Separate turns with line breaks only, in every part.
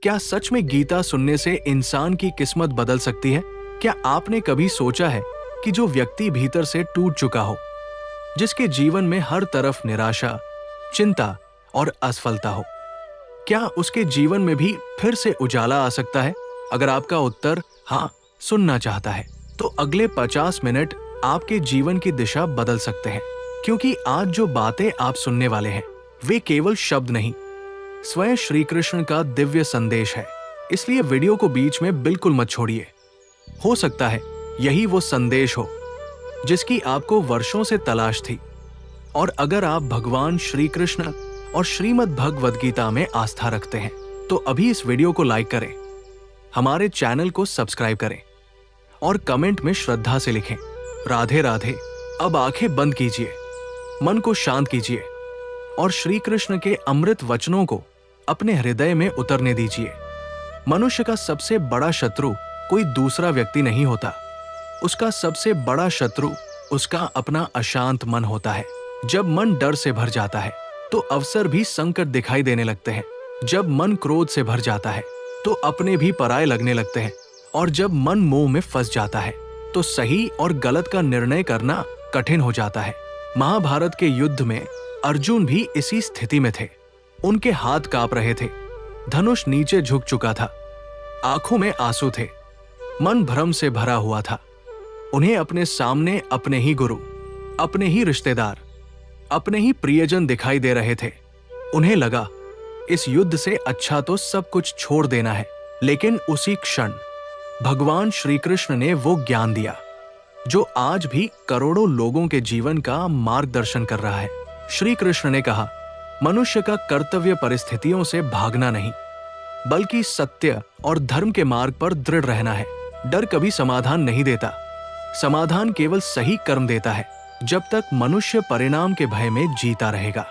क्या सच में गीता सुनने से इंसान की किस्मत बदल सकती है? क्या आपने कभी सोचा है कि जो व्यक्ति भीतर से टूट चुका हो, जिसके जीवन में हर तरफ निराशा, चिंता और असफलता हो, क्या उसके जीवन में भी फिर से उजाला आ सकता है? अगर आपका उत्तर हाँ सुनना चाहता है तो अगले 50 मिनट आपके जीवन की दिशा बदल सकते हैं, क्योंकि आज जो बातें आप सुनने वाले हैं वे केवल शब्द नहीं, स्वयं श्री कृष्ण का दिव्य संदेश है। इसलिए वीडियो को बीच में बिल्कुल मत छोड़िए। हो सकता है यही वो संदेश हो जिसकी आपको वर्षों से तलाश थी। और अगर आप भगवान श्री कृष्ण और श्रीमद् भगवद गीता में आस्था रखते हैं तो अभी इस वीडियो को लाइक करें, हमारे चैनल को सब्सक्राइब करें और कमेंट में श्रद्धा से लिखें, राधे राधे। अब आंखें बंद कीजिए, मन को शांत कीजिए और श्री कृष्ण के अमृत वचनों को अपने हृदय में उतरने दीजिए। मनुष्य का सबसे बड़ा शत्रु कोई दूसरा व्यक्ति नहीं होता, उसका सबसे बड़ा शत्रु उसका अपना अशांत मन होता है। जब मन डर से भर जाता है तो अवसर भी संकट दिखाई देने लगते हैं। जब मन क्रोध से भर जाता है तो अपने भी पराये लगने लगते हैं। और जब मन मोह में फंस जाता है तो सही और गलत का निर्णय करना कठिन हो जाता है। महाभारत के युद्ध में अर्जुन भी इसी स्थिति में थे। उनके हाथ कांप रहे थे, धनुष नीचे झुक चुका था, आंखों में आंसू थे, मन भ्रम से भरा हुआ था। उन्हें अपने सामने अपने ही गुरु, अपने ही रिश्तेदार, अपने ही प्रियजन दिखाई दे रहे थे। उन्हें लगा इस युद्ध से अच्छा तो सब कुछ छोड़ देना है। लेकिन उसी क्षण भगवान श्री कृष्ण ने वो ज्ञान दिया जो आज भी करोड़ों लोगों के जीवन का मार्गदर्शन कर रहा है। श्री कृष्ण ने कहा, मनुष्य का कर्तव्य परिस्थितियों से भागना नहीं, बल्कि सत्य और धर्म के मार्ग पर दृढ़ रहना है। डर कभी समाधान नहीं देता, समाधान केवल सही कर्म देता है। जब तक मनुष्य परिणाम के भय में जीता रहेगा,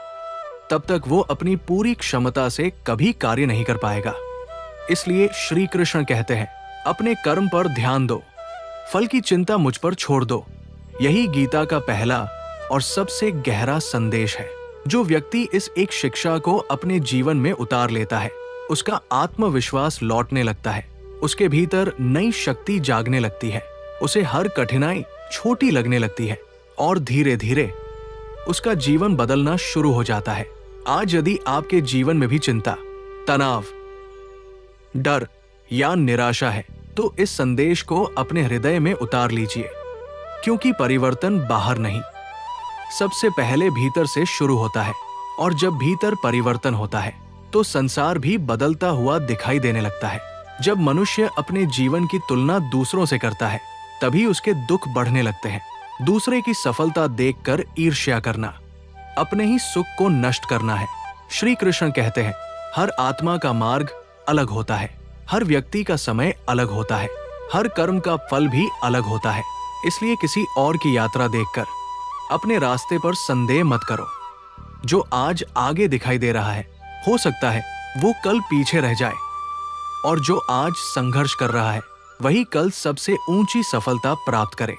तब तक वो अपनी पूरी क्षमता से कभी कार्य नहीं कर पाएगा। इसलिए श्री कृष्ण कहते हैं, अपने कर्म पर ध्यान दो, फल की चिंता मुझ पर छोड़ दो। यही गीता का पहला और सबसे गहरा संदेश है। जो व्यक्ति इस एक शिक्षा को अपने जीवन में उतार लेता है, उसका आत्मविश्वास लौटने लगता है, उसके भीतर नई शक्ति जागने लगती है, उसे हर कठिनाई छोटी लगने लगती है और धीरे धीरे उसका जीवन बदलना शुरू हो जाता है। आज यदि आपके जीवन में भी चिंता, तनाव, डर या निराशा है तो इस संदेश को अपने हृदय में उतार लीजिए, क्योंकि परिवर्तन बाहर नहीं, सबसे पहले भीतर से शुरू होता है। और जब भीतर परिवर्तन होता है तो संसार भी बदलता हुआ दिखाई देने लगता है। जब मनुष्य अपने जीवन की तुलना दूसरों से करता है तभी उसके दुख बढ़ने लगते हैं। दूसरे की सफलता देखकर ईर्ष्या करना, अपने ही सुख को नष्ट करना है। श्री कृष्ण कहते हैं, हर आत्मा का मार्ग अलग होता है, हर व्यक्ति का समय अलग होता है, हर कर्म का फल भी अलग होता है। इसलिए किसी और की यात्रा देखकर अपने रास्ते पर संदेह मत करो। जो आज आगे दिखाई दे रहा है, हो सकता है वो कल पीछे रह जाए, और जो आज संघर्ष कर रहा है वही कल सबसे ऊंची सफलता प्राप्त करे।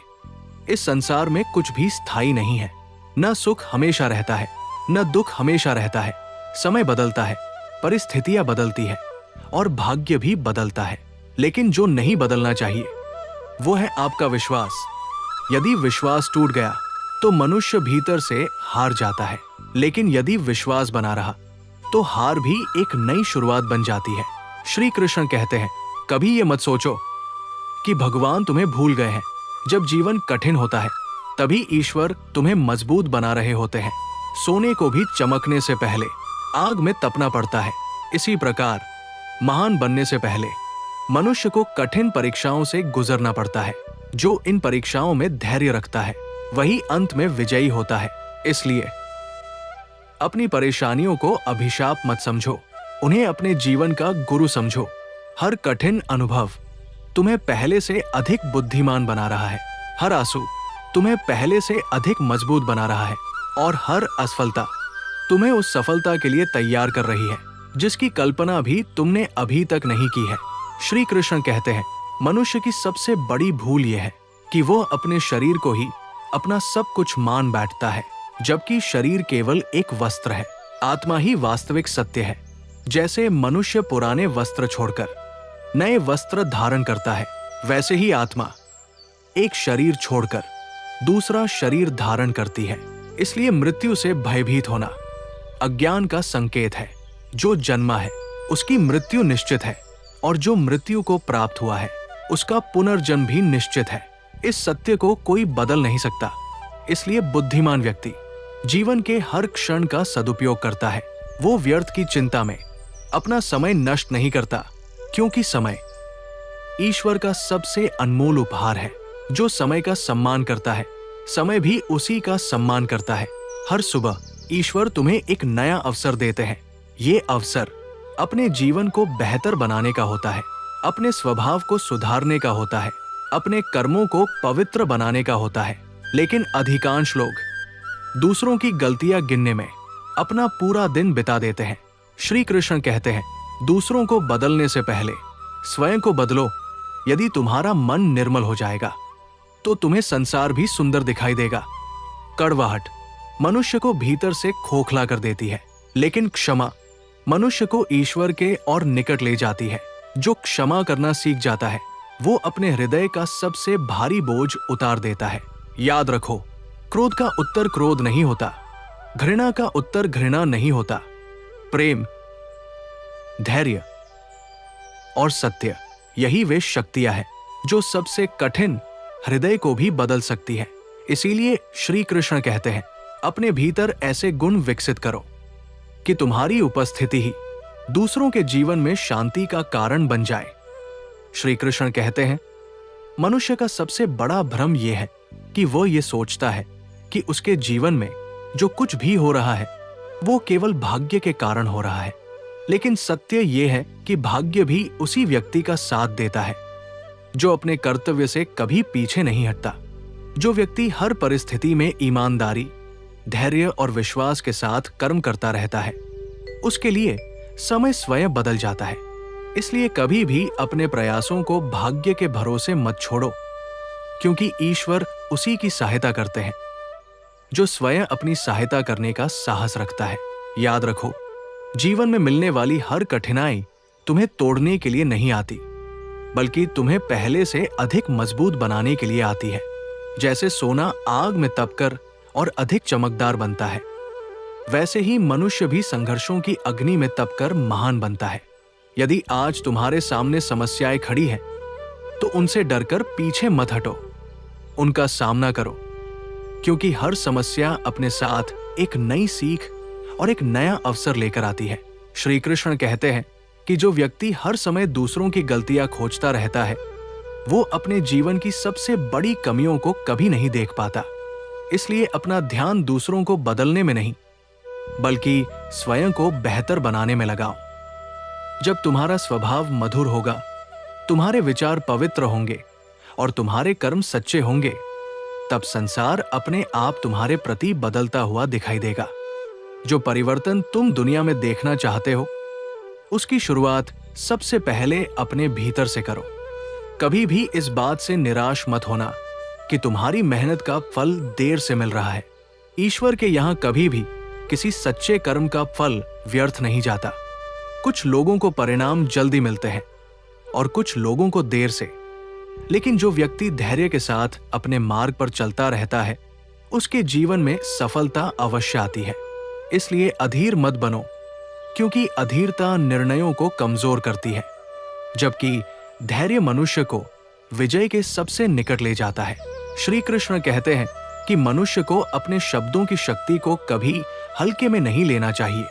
इस संसार में कुछ भी स्थायी नहीं है, न सुख हमेशा रहता है, न दुख हमेशा रहता है। समय बदलता है, परिस्थितियां बदलती है और भाग्य भी बदलता है। लेकिन जो नहीं बदलना चाहिए वो है आपका विश्वास। यदि विश्वास टूट गया तो मनुष्य भीतर से हार जाता है, लेकिन यदि विश्वास बना रहा तो हार भी एक नई शुरुआत बन जाती है। श्री कृष्ण कहते हैं, कभी ये मत सोचो कि भगवान तुम्हें भूल गए हैं। जब जीवन कठिन होता है तभी ईश्वर तुम्हें मजबूत बना रहे होते हैं। सोने को भी चमकने से पहले आग में तपना पड़ता है। इसी प्रकार महान बनने से पहले मनुष्य को कठिन परीक्षाओं से गुजरना पड़ता है। जो इन परीक्षाओं में धैर्य रखता है वही अंत में विजयी होता है। इसलिए अपनी परेशानियों को अभिशाप मत समझो, उन्हें अपने जीवन का गुरु समझो। हर कठिन अनुभव तुम्हें पहले से अधिक बुद्धिमान बना रहा है, हर आंसू तुम्हें पहले से अधिक मजबूत बना रहा है और हर असफलता तुम्हें उस सफलता के लिए तैयार कर रही है जिसकी कल्पना भी तुमने अभी तक नहीं की है। श्री कृष्ण कहते हैं, मनुष्य की सबसे बड़ी भूल यह है कि वो अपने शरीर को ही अपना सब कुछ मान बैठता है, जबकि शरीर केवल एक वस्त्र है, आत्मा ही वास्तविक सत्य है। जैसे मनुष्य पुराने वस्त्र छोड़कर नए वस्त्र धारण करता है, वैसे ही आत्मा एक शरीर छोड़कर दूसरा शरीर धारण करती है। इसलिए मृत्यु से भयभीत होना अज्ञान का संकेत है। जो जन्मा है उसकी मृत्यु निश्चित है, और जो मृत्यु को प्राप्त हुआ है उसका पुनर्जन्म भी निश्चित है। इस सत्य को कोई बदल नहीं सकता। इसलिए बुद्धिमान व्यक्ति जीवन के हर क्षण का सदुपयोग करता है। वो व्यर्थ की चिंता में अपना समय नष्ट नहीं करता, क्योंकि समय ईश्वर का सबसे अनमोल उपहार है। जो समय का सम्मान करता है, समय भी उसी का सम्मान करता है। हर सुबह ईश्वर तुम्हें एक नया अवसर देते हैं। ये अवसर अपने जीवन को बेहतर बनाने का होता है, अपने स्वभाव को सुधारने का होता है, अपने कर्मों को पवित्र बनाने का होता है। लेकिन अधिकांश लोग दूसरों की गलतियां गिनने में अपना पूरा दिन बिता देते हैं। श्री कृष्ण कहते हैं, दूसरों को बदलने से पहले स्वयं को बदलो। यदि तुम्हारा मन निर्मल हो जाएगा तो तुम्हें संसार भी सुंदर दिखाई देगा। कड़वाहट मनुष्य को भीतर से खोखला कर देती है, लेकिन क्षमा मनुष्य को ईश्वर के और निकट ले जाती है। जो क्षमा करना सीख जाता है वो अपने हृदय का सबसे भारी बोझ उतार देता है। याद रखो, क्रोध का उत्तर क्रोध नहीं होता, घृणा का उत्तर घृणा नहीं होता। प्रेम, धैर्य और सत्य, यही वे शक्तियां हैं जो सबसे कठिन हृदय को भी बदल सकती है। इसीलिए श्री कृष्ण कहते हैं, अपने भीतर ऐसे गुण विकसित करो कि तुम्हारी उपस्थिति ही दूसरों के जीवन में शांति का कारण बन जाए। श्री कृष्ण कहते हैं, मनुष्य का सबसे बड़ा भ्रम यह है कि वो ये सोचता है कि उसके जीवन में जो कुछ भी हो रहा है वो केवल भाग्य के कारण हो रहा है। लेकिन सत्य ये है कि भाग्य भी उसी व्यक्ति का साथ देता है जो अपने कर्तव्य से कभी पीछे नहीं हटता। जो व्यक्ति हर परिस्थिति में ईमानदारी, धैर्य और विश्वास के साथ कर्म करता रहता है, उसके लिए समय स्वयं बदल जाता है। इसलिए कभी भी अपने प्रयासों को भाग्य के भरोसे मत छोड़ो, क्योंकि ईश्वर उसी की सहायता करते हैं जो स्वयं अपनी सहायता करने का साहस रखता है। याद रखो, जीवन में मिलने वाली हर कठिनाई तुम्हें तोड़ने के लिए नहीं आती, बल्कि तुम्हें पहले से अधिक मजबूत बनाने के लिए आती है। जैसे सोना आग में तपकर और अधिक चमकदार बनता है, वैसे ही मनुष्य भी संघर्षों की अग्नि में तपकर महान बनता है। यदि आज तुम्हारे सामने समस्याएं खड़ी हैं, तो उनसे डरकर पीछे मत हटो, उनका सामना करो, क्योंकि हर समस्या अपने साथ एक नई सीख और एक नया अवसर लेकर आती है। श्री कृष्ण कहते हैं कि जो व्यक्ति हर समय दूसरों की गलतियां खोजता रहता है, वो अपने जीवन की सबसे बड़ी कमियों को कभी नहीं देख पाता। इसलिए अपना ध्यान दूसरों को बदलने में नहीं, बल्कि स्वयं को बेहतर बनाने में लगाओ। जब तुम्हारा स्वभाव मधुर होगा, तुम्हारे विचार पवित्र होंगे और तुम्हारे कर्म सच्चे होंगे, तब संसार अपने आप तुम्हारे प्रति बदलता हुआ दिखाई देगा। जो परिवर्तन तुम दुनिया में देखना चाहते हो, उसकी शुरुआत सबसे पहले अपने भीतर से करो। कभी भी इस बात से निराश मत होना कि तुम्हारी मेहनत का फल देर से मिल रहा है। ईश्वर के यहाँ कभी भी किसी सच्चे कर्म का फल व्यर्थ नहीं जाता। कुछ लोगों को परिणाम जल्दी मिलते हैं और कुछ लोगों को देर से, लेकिन जो व्यक्ति धैर्य के साथ अपने मार्ग पर चलता रहता है, उसके जीवन में सफलता अवश्य आती है। इसलिए अधीर मत बनो, क्योंकि अधीरता निर्णयों को कमजोर करती है, जबकि धैर्य मनुष्य को विजय के सबसे निकट ले जाता है। श्री कृष्ण कहते हैं कि मनुष्य को अपने शब्दों की शक्ति को कभी हल्के में नहीं लेना चाहिए।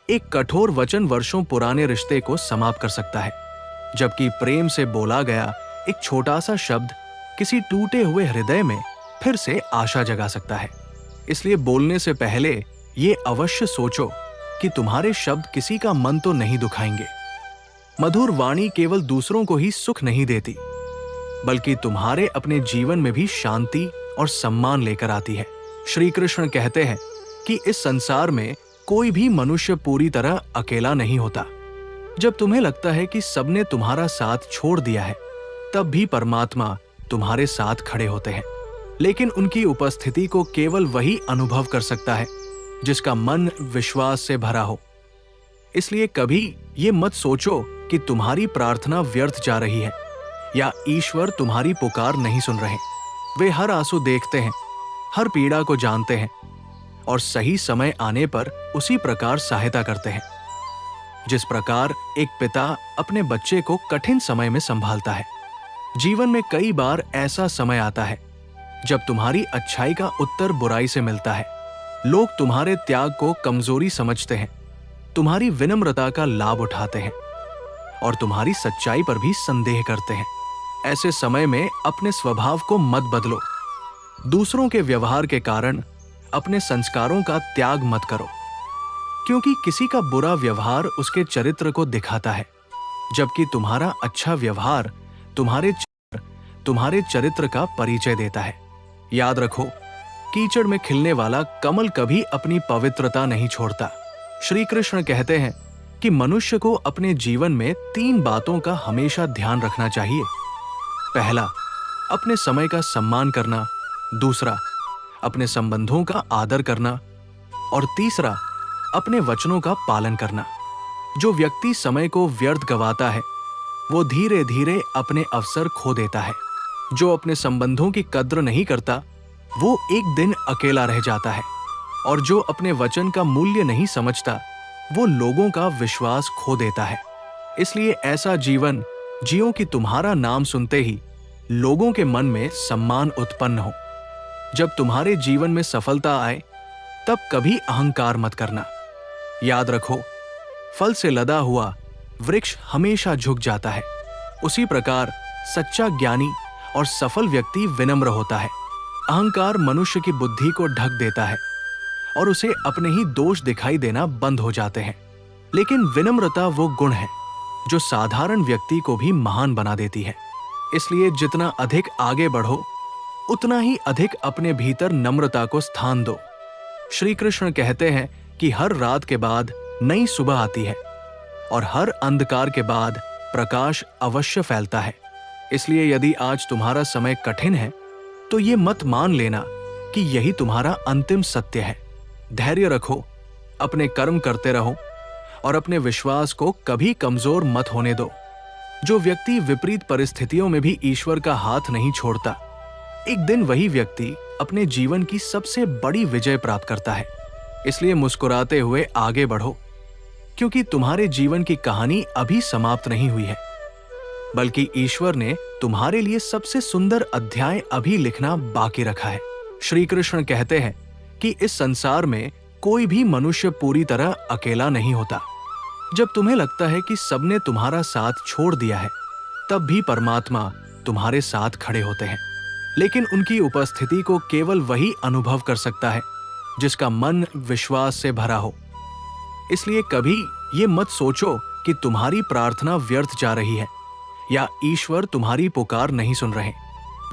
एक कठोर वचन वर्षों पुराने रिश्ते को समाप्त कर सकता है, जबकि प्रेम से बोला गया एक छोटा सा शब्द किसी टूटे हुए हृदय में फिर से आशा जगा सकता है। इसलिए बोलने से पहले ये अवश्य सोचो कि तुम्हारे शब्द किसी का मन तो नहीं दुखाएंगे। मधुर वाणी केवल दूसरों को ही सुख नहीं देती, बल्कि तुम्हारे अपने जीवन में भी शांति और सम्मान लेकर आती है। श्री कृष्ण कहते हैं कि इस संसार में कोई भी मनुष्य पूरी तरह अकेला नहीं होता। जब तुम्हें लगता है कि सबने तुम्हारा साथ छोड़ दिया है, तब भी परमात्मा तुम्हारे साथ खड़े होते हैं। लेकिन उनकी उपस्थिति को केवल वही अनुभव कर सकता है जिसका मन विश्वास से भरा हो। इसलिए कभी ये मत सोचो कि तुम्हारी प्रार्थना व्यर्थ जा रही है या ईश्वर तुम्हारी पुकार नहीं सुन रहे। वे हर आंसू देखते हैं, हर पीड़ा को जानते हैं और सही समय आने पर उसी प्रकार सहायता करते हैं जिस प्रकार एक पिता अपने बच्चे को कठिन समय में संभालता है। जीवन में कई बार ऐसा समय आता है जब तुम्हारी अच्छाई का उत्तर बुराई से मिलता है। लोग तुम्हारे त्याग को कमजोरी समझते हैं, तुम्हारी विनम्रता का लाभ उठाते हैं और तुम्हारी सच्चाई पर भी संदेह करते हैं। ऐसे समय में अपने स्वभाव को मत बदलो। दूसरों के व्यवहार के कारण अपने संस्कारों का त्याग मत करो, क्योंकि किसी का बुरा व्यवहार उसके चरित्र को दिखाता है, जबकि तुम्हारा अच्छा व्यवहार तुम्हारे चरित्र का परिचय देता है। याद रखो, कीचड़ में खिलने वाला कमल कभी अपनी पवित्रता नहीं छोड़ता। श्री कृष्ण कहते हैं कि मनुष्य को अपने जीवन में 3 बातों का हमेशा ध्यान रखना चाहिए। पहला, अपने समय का सम्मान करना। दूसरा, अपने संबंधों का आदर करना और तीसरा, अपने वचनों का पालन करना। जो व्यक्ति समय को व्यर्थ गवाता है वो धीरे धीरे अपने अवसर खो देता है। जो अपने संबंधों की कद्र नहीं करता वो एक दिन अकेला रह जाता है और जो अपने वचन का मूल्य नहीं समझता वो लोगों का विश्वास खो देता है। इसलिए ऐसा जीवन जियो कि तुम्हारा नाम सुनते ही लोगों के मन में सम्मान उत्पन्न हो। जब तुम्हारे जीवन में सफलता आए तब कभी अहंकार मत करना। याद रखो, फल से लदा हुआ वृक्ष हमेशा झुक जाता है। उसी प्रकार सच्चा ज्ञानी और सफल व्यक्ति विनम्र होता है। अहंकार मनुष्य की बुद्धि को ढक देता है और उसे अपने ही दोष दिखाई देना बंद हो जाते हैं। लेकिन विनम्रता वो गुण है जो साधारण व्यक्ति को भी महान बना देती है। इसलिए जितना अधिक आगे बढ़ो उतना ही अधिक अपने भीतर नम्रता को स्थान दो। श्री कृष्ण कहते हैं कि हर रात के बाद नई सुबह आती है और हर अंधकार के बाद प्रकाश अवश्य फैलता है। इसलिए यदि आज तुम्हारा समय कठिन है तो ये मत मान लेना कि यही तुम्हारा अंतिम सत्य है। धैर्य रखो, अपने कर्म करते रहो और अपने विश्वास को कभी कमजोर मत होने दो। जो व्यक्ति विपरीत परिस्थितियों में भी ईश्वर का हाथ नहीं छोड़ता, एक दिन वही व्यक्ति अपने जीवन की सबसे बड़ी विजय प्राप्त करता है। इसलिए मुस्कुराते हुए आगे बढ़ो, क्योंकि तुम्हारे जीवन की कहानी अभी समाप्त नहीं हुई है, बल्कि ईश्वर ने तुम्हारे लिए सबसे सुंदर अध्याय अभी लिखना बाकी रखा है। श्री कृष्ण कहते हैं कि इस संसार में कोई भी मनुष्य पूरी तरह अकेला नहीं होता। जब तुम्हें लगता है कि सबने तुम्हारा साथ छोड़ दिया है, तब भी परमात्मा तुम्हारे साथ खड़े होते हैं। लेकिन उनकी उपस्थिति को केवल वही अनुभव कर सकता है जिसका मन विश्वास से भरा हो। इसलिए कभी ये मत सोचो कि तुम्हारी प्रार्थना व्यर्थ जा रही है या ईश्वर तुम्हारी पुकार नहीं सुन रहे।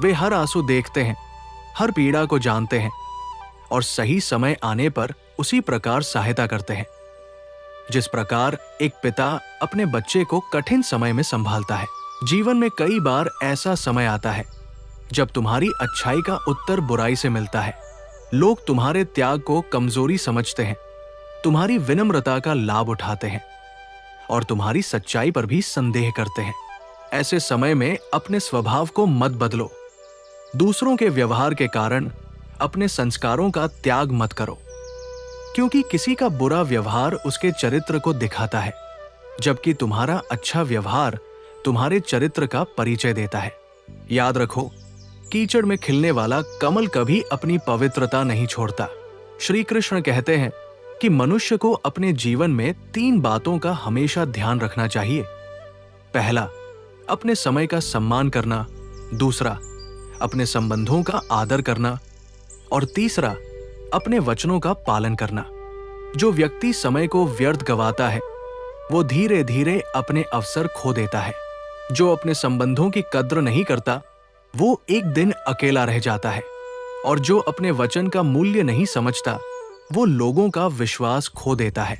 वे हर आंसू देखते हैं, हर पीड़ा को जानते हैं और सही समय आने पर उसी प्रकार सहायता करते हैं जिस प्रकार एक पिता अपने बच्चे को कठिन समय में संभालता है। जीवन में कई बार ऐसा समय आता है जब तुम्हारी अच्छाई का उत्तर बुराई से मिलता है। लोग तुम्हारे त्याग को कमजोरी समझते हैं, तुम्हारी विनम्रता का लाभ उठाते हैं और तुम्हारी सच्चाई पर भी संदेह करते हैं। ऐसे समय में अपने स्वभाव को मत बदलो। दूसरों के व्यवहार के कारण अपने संस्कारों का त्याग मत करो, क्योंकि किसी का बुरा व्यवहार उसके चरित्र को दिखाता है, जबकि तुम्हारा अच्छा व्यवहार तुम्हारे चरित्र का परिचय देता है। याद रखो, कीचड़ में खिलने वाला कमल कभी अपनी पवित्रता नहीं छोड़ता। श्री कृष्ण कहते हैं कि मनुष्य को अपने जीवन में 3 बातों का हमेशा ध्यान रखना चाहिए। पहला, अपने समय का सम्मान करना। दूसरा, अपने संबंधों का आदर करना और तीसरा, अपने वचनों का पालन करना। जो व्यक्ति समय को व्यर्थ गवाता है वो धीरे धीरे अपने अवसर खो देता है। जो अपने संबंधों की कद्र नहीं करता वो एक दिन अकेला रह जाता है और जो अपने वचन का मूल्य नहीं समझता वो लोगों का विश्वास खो देता है।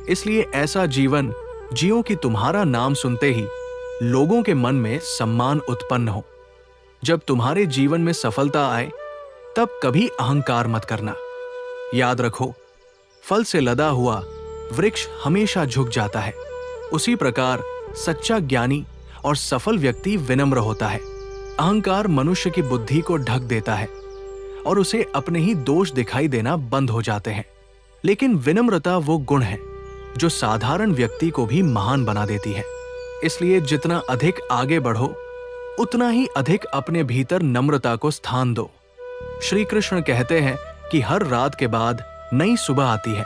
इसलिए ऐसा जीवन जियो कि तुम्हारा नाम सुनते ही लोगों के मन में सम्मान उत्पन्न हो। जब तुम्हारे जीवन में सफलता आए तब कभी अहंकार मत करना। याद रखो, फल से लदा हुआ वृक्ष हमेशा झुक जाता है, उसी प्रकार सच्चा ज्ञानी और सफल व्यक्ति विनम्र होता है। अहंकार मनुष्य की बुद्धि को ढक देता है और उसे अपने ही दोष दिखाई देना बंद हो जाते हैं। लेकिन विनम्रता वो गुण है जो साधारण व्यक्ति को भी महान बना देती है। इसलिए जितना अधिक आगे बढ़ो, उतना ही अधिक अपने भीतर नम्रता को स्थान दो। श्री कृष्ण कहते हैं कि हर रात के बाद नई सुबह आती है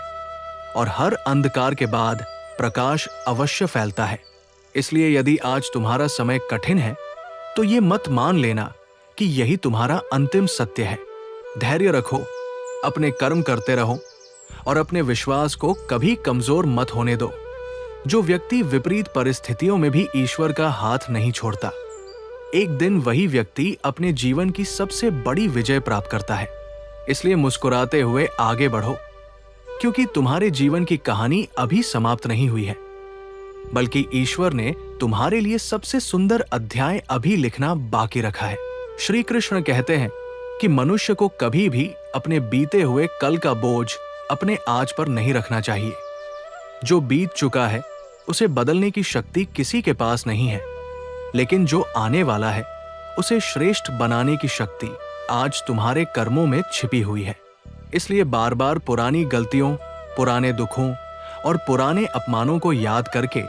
और हर अंधकार के बाद प्रकाश अवश्य फैलता है। इसलिए यदि आज तुम्हारा समय कठिन है तो ये मत मान लेना कि यही तुम्हारा अंतिम सत्य है। धैर्य रखो, अपने कर्म करते रहो और अपने विश्वास को कभी कमजोर मत होने दो। जो व्यक्ति विपरीत परिस्थितियों में भी ईश्वर का हाथ नहीं छोड़ता, एक दिन वही व्यक्ति अपने जीवन की सबसे बड़ी विजय प्राप्त करता है। इसलिए मुस्कुराते हुए आगे बढ़ो, क्योंकि तुम्हारे जीवन की कहानी अभी समाप्त नहीं हुई है, बल्कि ईश्वर ने तुम्हारे लिए सबसे सुंदर अध्याय अभी लिखना बाकी रखा है। श्री कृष्ण कहते हैं कि मनुष्य को कभी भी अपने बीते हुए कल का बोझ अपने आज पर नहीं रखना चाहिए। जो बीत चुका है उसे बदलने की शक्ति किसी के पास नहीं है, लेकिन जो आने वाला है उसे श्रेष्ठ बनाने की शक्ति आज तुम्हारे कर्मों में छिपी हुई है। इसलिए बार बार पुरानी गलतियों, पुराने दुखों और पुराने अपमानों को याद करके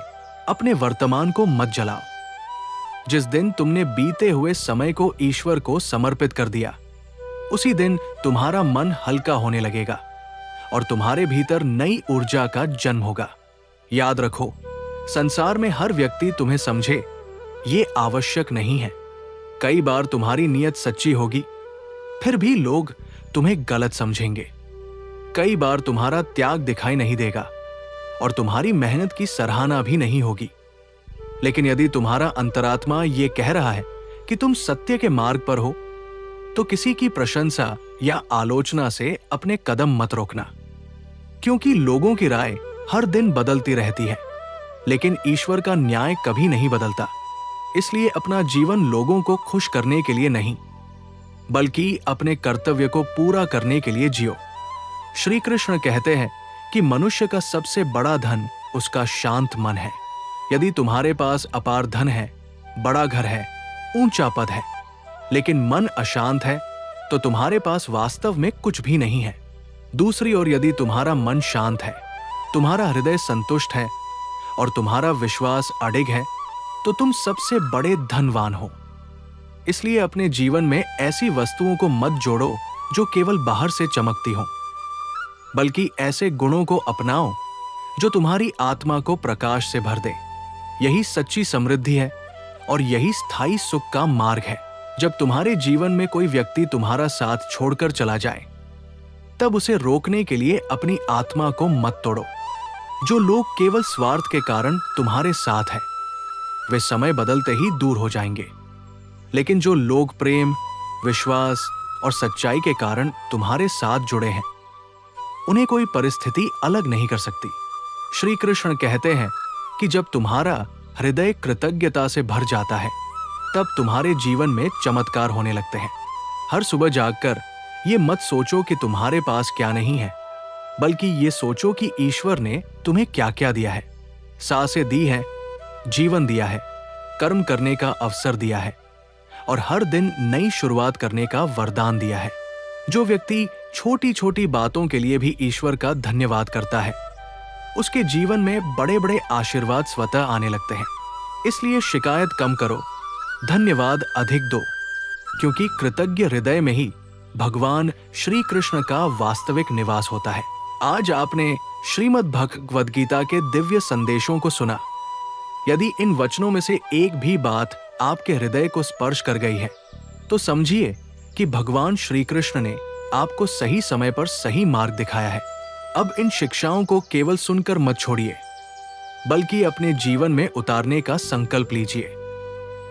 अपने वर्तमान को मत जलाओ। जिस दिन तुमने बीते हुए समय को ईश्वर को समर्पित कर दिया, उसी दिन तुम्हारा मन हल्का होने लगेगा और तुम्हारे भीतर नई ऊर्जा का जन्म होगा। याद रखो, संसार में हर व्यक्ति तुम्हें समझे ये आवश्यक नहीं है। कई बार तुम्हारी नीयत सच्ची होगी, फिर भी लोग तुम्हें गलत समझेंगे। कई बार तुम्हारा त्याग दिखाई नहीं देगा और तुम्हारी मेहनत की सराहना भी नहीं होगी। लेकिन यदि तुम्हारा अंतरात्मा ये कह रहा है कि तुम सत्य के मार्ग पर हो, तो किसी की प्रशंसा या आलोचना से अपने कदम मत रोकना, क्योंकि लोगों की राय हर दिन बदलती रहती है, लेकिन ईश्वर का न्याय कभी नहीं बदलता। इसलिए अपना जीवन लोगों को खुश करने के लिए नहीं, बल्कि अपने कर्तव्य को पूरा करने के लिए जियो। श्री कृष्ण कहते हैं कि मनुष्य का सबसे बड़ा धन उसका शांत मन है। यदि तुम्हारे पास अपार धन है, बड़ा घर है, ऊंचा पद है, लेकिन मन अशांत है, तो तुम्हारे पास वास्तव में कुछ भी नहीं है। दूसरी ओर यदि तुम्हारा मन शांत है, तुम्हारा हृदय संतुष्ट है और तुम्हारा विश्वास अडिग है, तो तुम सबसे बड़े धनवान हो। इसलिए अपने जीवन में ऐसी वस्तुओं को मत जोड़ो जो केवल बाहर से चमकती हो, बल्कि ऐसे गुणों को अपनाओ जो तुम्हारी आत्मा को प्रकाश से भर दे। यही सच्ची समृद्धि है और यही स्थायी सुख का मार्ग है। जब तुम्हारे जीवन में कोई व्यक्ति तुम्हारा साथ छोड़कर चला जाए, तब उसे रोकने के लिए अपनी आत्मा को मत तोड़ो। जो लोग केवल स्वार्थ के कारण तुम्हारे साथ हैं, वे समय बदलते ही दूर हो जाएंगे, लेकिन जो लोग प्रेम, विश्वास और सच्चाई के कारण तुम्हारे साथ जुड़े हैं, उन्हें कोई परिस्थिति अलग नहीं कर सकती। श्री कृष्ण कहते हैं कि जब तुम्हारा हृदय कृतज्ञता से भर जाता है, तब तुम्हारे जीवन में चमत्कार होने लगते हैं। हर सुबह जागकर ये मत सोचो कि तुम्हारे पास क्या नहीं है, बल्कि ये सोचो कि ईश्वर ने तुम्हें क्या क्या दिया है। सांसें दी है, जीवन दिया है, कर्म करने का अवसर दिया है और हर दिन नई शुरुआत करने का वरदान दिया है। जो व्यक्ति छोटी छोटी बातों के लिए भी ईश्वर का धन्यवाद करता है, उसके जीवन में बड़े बड़े आशीर्वाद स्वतः आने लगते हैं। इसलिए शिकायत कम करो, धन्यवाद अधिक दो, क्योंकि कृतज्ञ हृदय में ही भगवान श्री कृष्ण का वास्तविक निवास होता है। आज आपने श्रीमद् भगवद गीता के दिव्य संदेशों को सुना। यदि इन वचनों में से एक भी बात आपके हृदय को स्पर्श कर गई है, तो समझिए कि भगवान श्री कृष्ण ने आपको सही समय पर सही मार्ग दिखाया है। अब इन शिक्षाओं को केवल सुनकर मत छोड़िए, बल्कि अपने जीवन में उतारने का संकल्प लीजिए,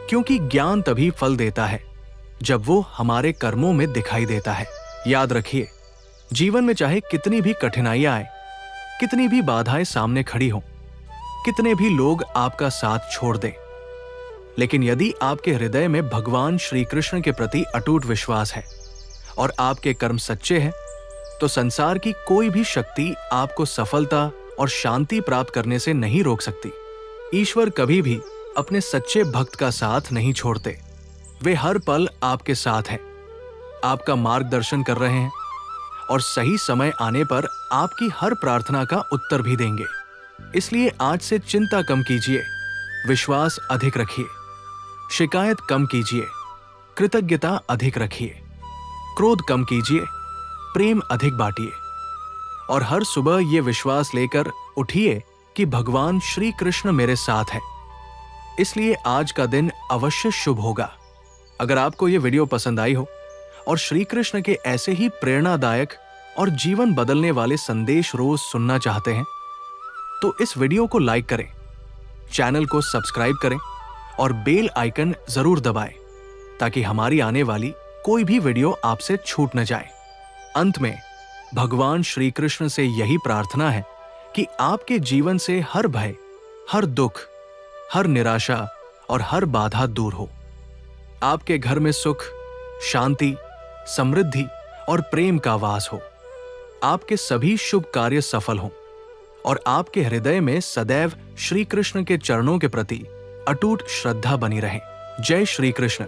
क्योंकि ज्ञान तभी फल देता है जब वो हमारे कर्मों में दिखाई देता है। याद रखिए, जीवन में चाहे कितनी भी कठिनाइयां आए, कितनी भी बाधाएं सामने खड़ी हों, कितने भी लोग आपका साथ छोड़ दें, लेकिन यदि आपके हृदय में भगवान श्री कृष्ण के प्रति अटूट विश्वास है और आपके कर्म सच्चे हैं, तो संसार की कोई भी शक्ति आपको सफलता और शांति प्राप्त करने से नहीं रोक सकती। ईश्वर कभी भी अपने सच्चे भक्त का साथ नहीं छोड़ते। वे हर पल आपके साथ हैं, आपका मार्गदर्शन कर रहे हैं और सही समय आने पर आपकी हर प्रार्थना का उत्तर भी देंगे। इसलिए आज से चिंता कम कीजिए, विश्वास अधिक रखिए, शिकायत कम कीजिए, कृतज्ञता अधिक रखिए, क्रोध कम कीजिए, प्रेम अधिक बांटिए और हर सुबह ये विश्वास लेकर उठिए कि भगवान श्री कृष्ण मेरे साथ हैं। इसलिए आज का दिन अवश्य शुभ होगा। अगर आपको ये वीडियो पसंद आई हो और श्री कृष्ण के ऐसे ही प्रेरणादायक और जीवन बदलने वाले संदेश रोज सुनना चाहते हैं तो इस वीडियो को लाइक करें, चैनल को सब्सक्राइब करें और बेल आइकन जरूर दबाएं ताकि हमारी आने वाली कोई भी वीडियो आपसे छूट न जाए। अंत में भगवान श्री कृष्ण से यही प्रार्थना है कि आपके जीवन से हर भय, हर दुख, हर निराशा और हर बाधा दूर हो। आपके घर में सुख, शांति, समृद्धि और प्रेम का वास हो। आपके सभी शुभ कार्य सफल हों और आपके हृदय में सदैव श्री कृष्ण के चरणों के प्रति अटूट श्रद्धा बनी रहे। जय श्री कृष्ण।